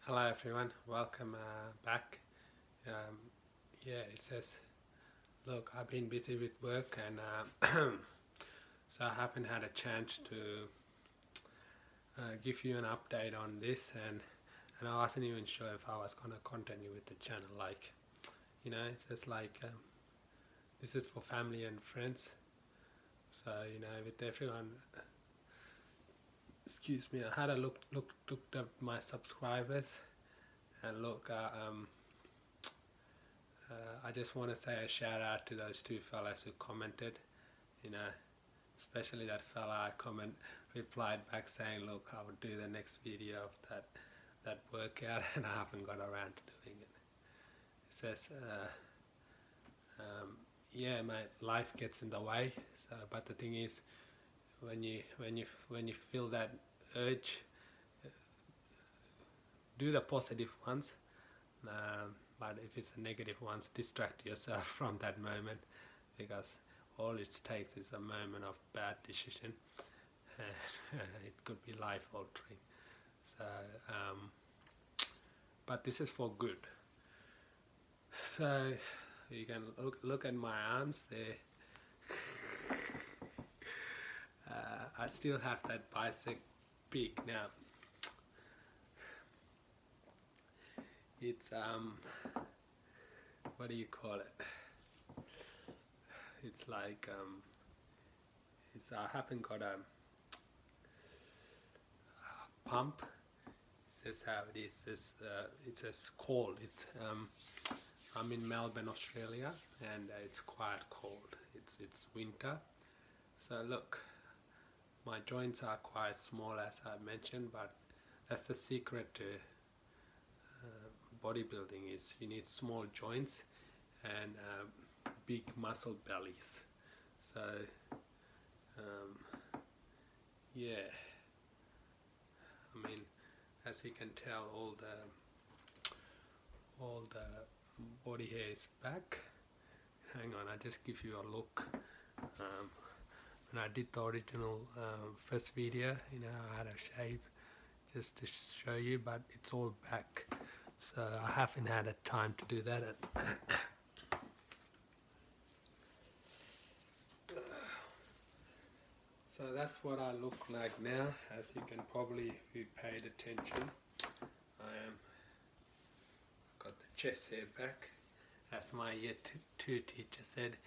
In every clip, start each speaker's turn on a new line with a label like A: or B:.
A: Hello everyone, welcome back. Um, it says, look, I've been busy with work and so I haven't had a chance to give you an update on this, and I wasn't even sure if I was gonna continue with the channel. It says this is for family and friends. So with everyone, excuse me, I had a looked at my subscribers and I just want to say a shout out to those two fellas who commented, you know, especially that fella replied back saying, look, I would do the next video of that workout and I haven't got around to doing it. It says, yeah, mate, life gets in the way. So, but the thing is, when you feel that urge, do the positive ones. But if it's the negative ones, distract yourself from that moment, because all it takes is a moment of bad decision and it could be life altering. So but this is for good. So you can look at my arms there. I still have that bicep peak now. It's what do you call it? It's like I haven't got a pump. It says how it is. It says cold. I'm in Melbourne, Australia, and it's quite cold. It's winter. So look, my joints are quite small, as I mentioned, but that's the secret to bodybuilding. Is you need small joints and big muscle bellies. So yeah, I mean, as you can tell, all the body hair is back. Hang on, I just give you a look. When I did the original first video, I had a shave just to show you, but it's all back. So I haven't had a time to do that. So that's what I look like now. As you can probably, if you paid attention, I am got the chest hair back. As my year 2 teacher said,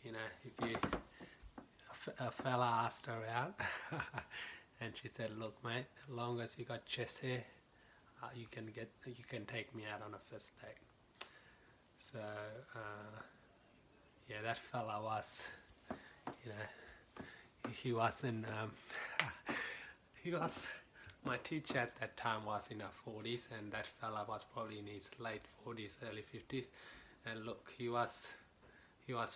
A: if you a fella asked her out and she said, look mate, as long as you got chest hair, you can take me out on a first date. So yeah, that fella was, he wasn't he was, my teacher at that time was in her 40s, and that fella was probably in his late 40s, early 50s. And look, he was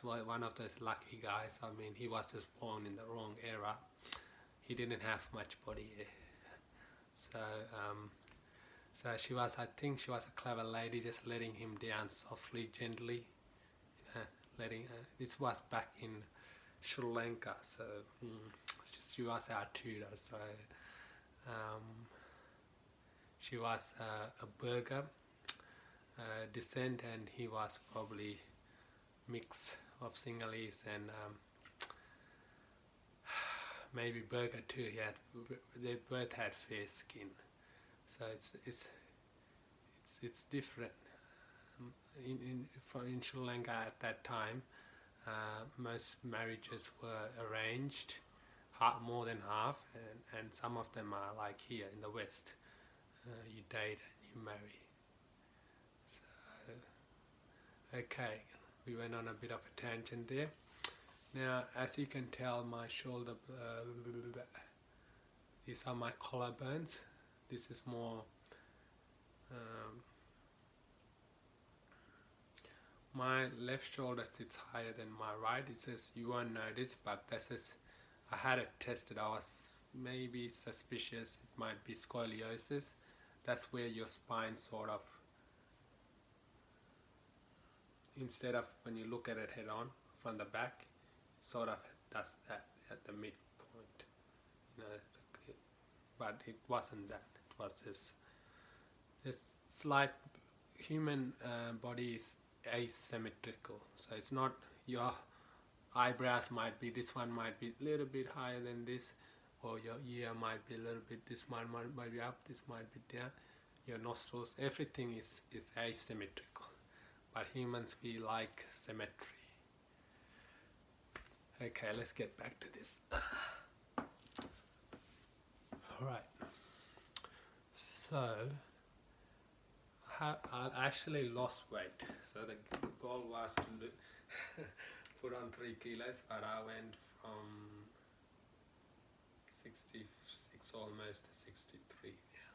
A: one of those lucky guys. I mean, he was just born in the wrong era. He didn't have much body hair. So I think she was a clever lady, just letting him down softly, gently. This was back in Sri Lanka, so she was our tutor. So she was a Burgher descent, and he was probably mix of Sinhalese and maybe Burgher too. They both had fair skin, so it's different. In Sri Lanka at that time, most marriages were arranged, more than half, and some of them are like here in the West. You date and you marry. So, okay, we went on a bit of a tangent there. Now, as you can tell, my shoulder, these are my collarbones. This is more my left shoulder sits higher than my right. It says you won't notice, but this is, I had it tested. I was maybe suspicious it might be scoliosis. That's where your spine sort of, instead of when you look at it head on from the back, it sort of does that at the midpoint, but it wasn't that. It was just this slight human body is asymmetrical, so it's not your eyebrows might be, this one might be a little bit higher than this, or your ear might be a little bit, this one might be up, this might be down, your nostrils, everything is asymmetrical, but humans, we like symmetry. Okay, let's get back to this. Alright, so I actually lost weight, so the goal was to put on 3 kilos, but I went from 66 almost to 63 now.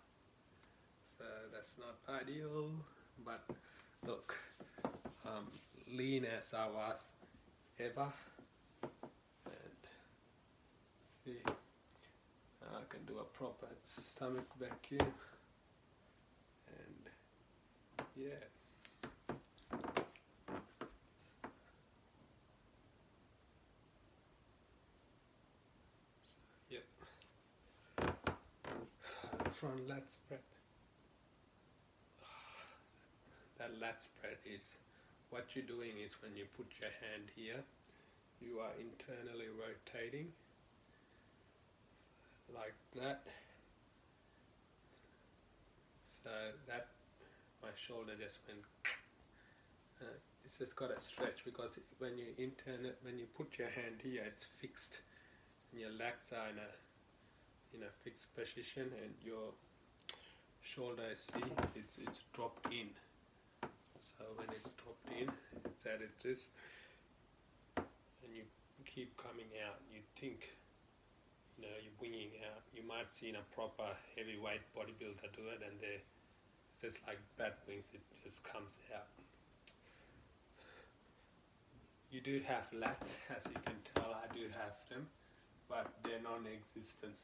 A: So that's not ideal, but look, lean as I was ever, and see, I can do a proper stomach vacuum, and yeah. Yep. Front lat spread. That lat spread is what you're doing is when you put your hand here, you are internally rotating like that. So that my shoulder just went. It's just got a stretch because when you put your hand here, it's fixed, and your lats are in a fixed position, and your shoulder, see, it's dropped in. So when it's dropped in, it's at its, and you keep coming out. You think, you're winging out. You might see in a proper heavyweight bodybuilder do it, and it's just like bat wings. It just comes out. You do have lats, as you can tell. I do have them, but they're non-existent.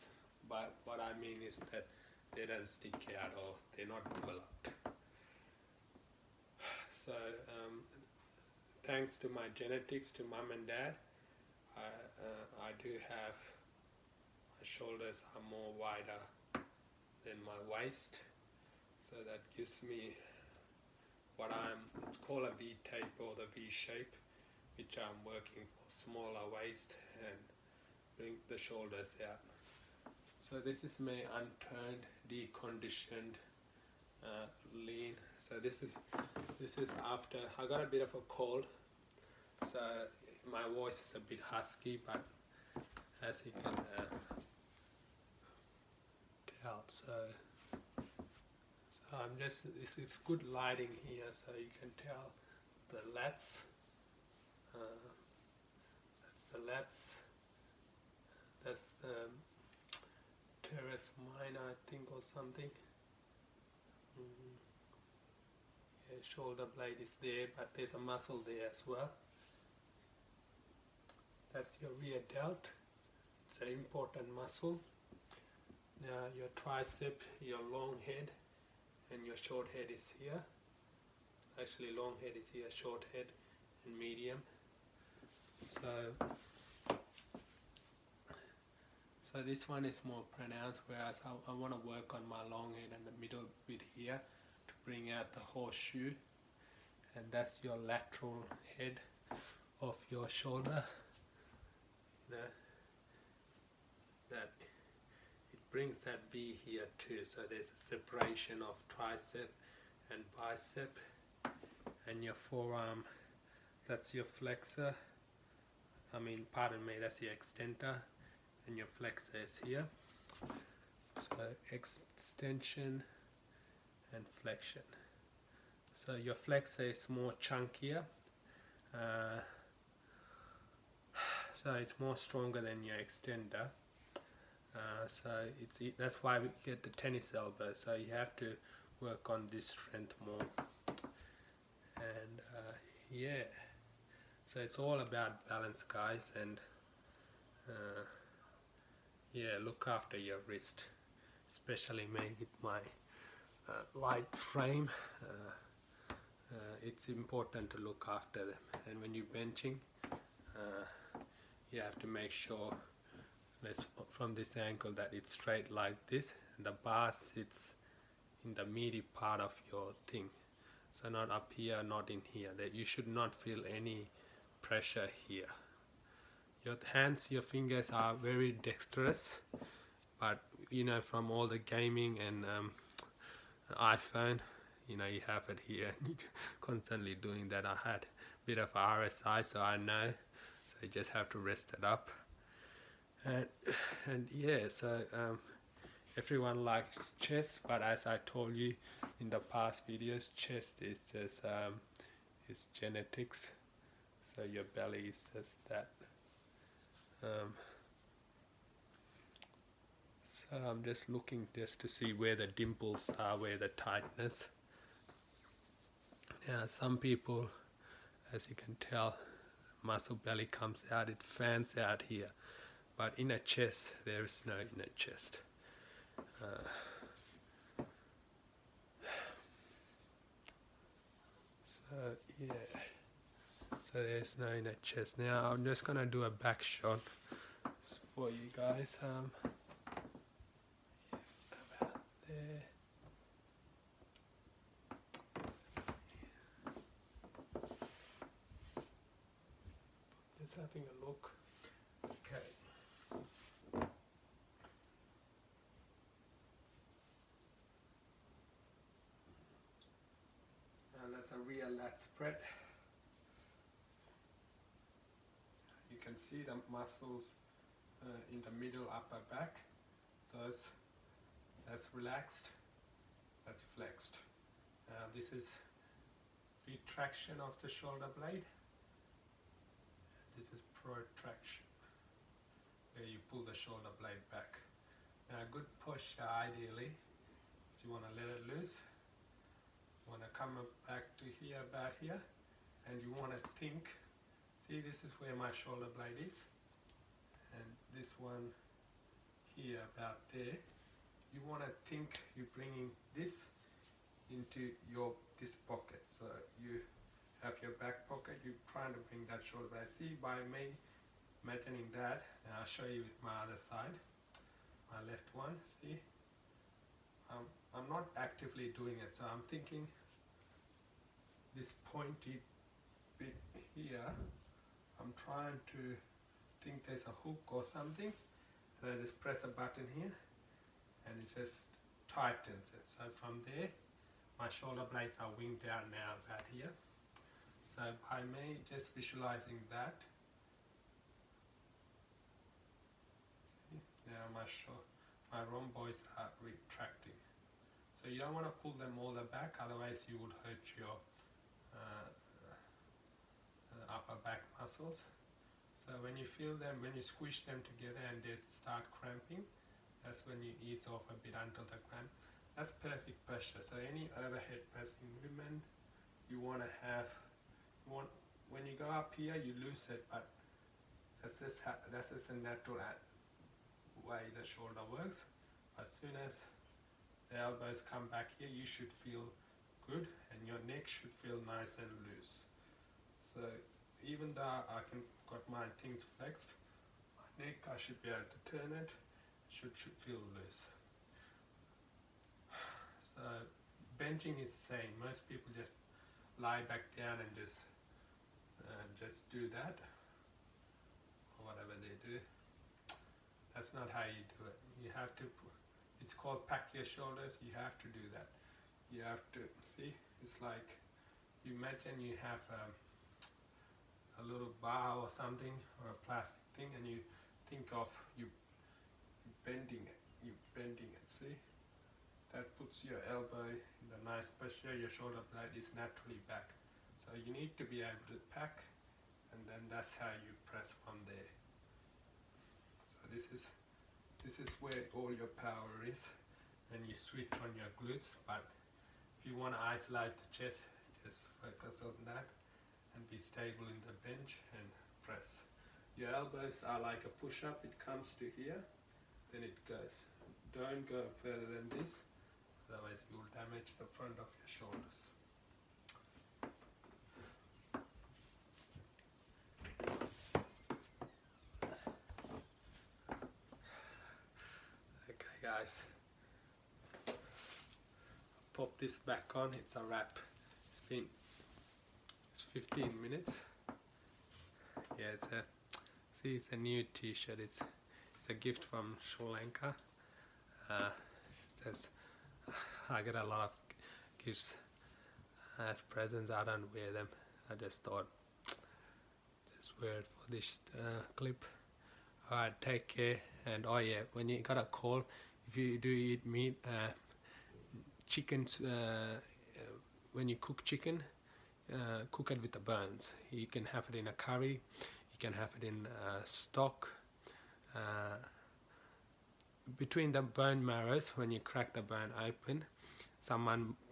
A: But what I mean is that they don't stick out or they're not developed. So thanks to my genetics, to mom and dad, I do have, my shoulders are more wider than my waist, so that gives me what it's called a V tape or the V shape, which I'm working for, smaller waist and bring the shoulders out. So this is my unturned, deconditioned lean. So this is after I got a bit of a cold, so my voice is a bit husky, but as you can tell, so I'm just, it's good lighting here, so you can tell the lats. That's the lats. That's the teres minor, I think, or something. Yeah, shoulder blade is there, but there's a muscle there as well. That's your rear delt. It's an important muscle. Now your tricep, your long head, and your short head is here. Actually, long head is here, short head and medium. So this one is more pronounced, whereas I want to work on my long head and the middle bit here to bring out the horseshoe, and that's your lateral head of your shoulder. That it brings that V here too, so there's a separation of tricep and bicep, and your forearm, that's your flexor, that's your extender, and your flexor is here. So extension and flexion. So your flexor is more chunkier, so it's more stronger than your extender. So that's why we get the tennis elbow. So you have to work on this strength more. And yeah, so it's all about balance, guys, and yeah, look after your wrist, especially me with my light frame. It's important to look after them, and when you're benching, you have to make sure from this angle that it's straight like this, and the bar sits in the meaty part of your thing. So not up here, not in here. That you should not feel any pressure here. Your hands, your fingers are very dexterous, but you know, from all the gaming and iPhone, you know, you have it here and you're constantly doing that. I had a bit of RSI, so I know. So you just have to rest it up. And yeah, so everyone likes chest, but as I told you in the past videos, chest is just it's genetics. So your belly is just that. So I'm just looking just to see where the dimples are, where the tightness. Now some people, as you can tell, muscle belly comes out, it fans out here. But inner chest, there is no inner chest. So yeah, so there's no inner chest. Now I'm just gonna do a back shot for you guys. About there. Just having a look. Okay. Now that's a real lat spread. You can see the muscles in the middle upper back. That's relaxed, that's flexed. This is retraction of the shoulder blade. This is protraction, where you pull the shoulder blade back. Now a good posture ideally is you want to let it loose. You want to come back to here, about here, and you want to think, see, this is where my shoulder blade is, and this one here about there. You want to think you're bringing this into this pocket. So you have your back pocket, you're trying to bring that shoulder blade. See, by me imagining that, and I'll show you with my other side, my left one, see, I'm not actively doing it, so I'm thinking this pointy bit here, I'm trying to think there's a hook or something, and I just press a button here and it just tightens it. So from there my shoulder blades are winged out now about here. So by me just visualizing that, see, now my rhomboids are retracting. So you don't want to pull them all the back, otherwise you would hurt your upper back muscles. So when you feel them, when you squish them together and they start cramping, that's when you ease off a bit until the cramp. That's perfect pressure. So any overhead pressing movement, you want to have, when you go up here, you lose it, but that's just a natural way the shoulder works. As soon as the elbows come back here, you should feel good, and your neck should feel nice and loose. So even though I got my things flexed, my neck, I should be able to turn it, should feel loose. So benching is same. Most people just lie back down and just do that, or whatever they do. That's not how you do it. You have to, it's called pack your shoulders. You have to do that. You have to, see, it's like, you imagine you have a little bar or something, or a plastic thing, and you think of you bending it, see? That puts your elbow in the nice posture, your shoulder blade is naturally back. So you need to be able to pack, and then that's how you press from there. So this is where all your power is. Then you switch on your glutes, but if you want to isolate the chest, just focus on that and be stable in the bench and press. Your elbows are like a push-up, it comes to here, then it goes. Don't go further than this, otherwise you will damage the front of your shoulders. Okay guys, pop this back on. It's a wrap. It's 15 minutes. Yeah, it's a new t-shirt. It's a gift from Sri Lanka. It says, I get a lot of gifts as presents. I don't wear them. I just thought just wear it for this clip. Alright, take care. And oh yeah, when you got a cold, if you do eat meat, chickens, when you cook chicken, cook it with the bones. You can have it in a curry, you can have it in stock. Between the bone marrows, when you crack the bone open,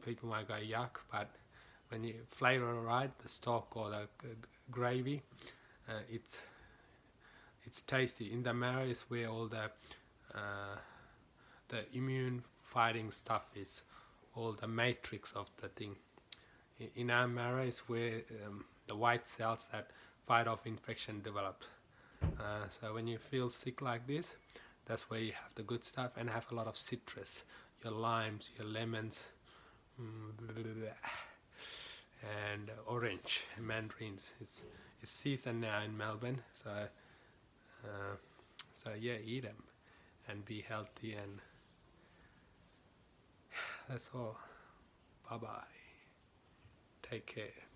A: people might go yuck, but when you flavor it right, the stock or the gravy, it's tasty. In the marrow is where all the immune fighting stuff is, all the matrix of the thing. In our marrow is where the white cells that fight off infection develop. So when you feel sick like this, that's where you have the good stuff, and have a lot of citrus, your limes, your lemons, and orange, mandarins. It's season now in Melbourne, so yeah, eat them and be healthy, and that's all. Bye bye. Take care.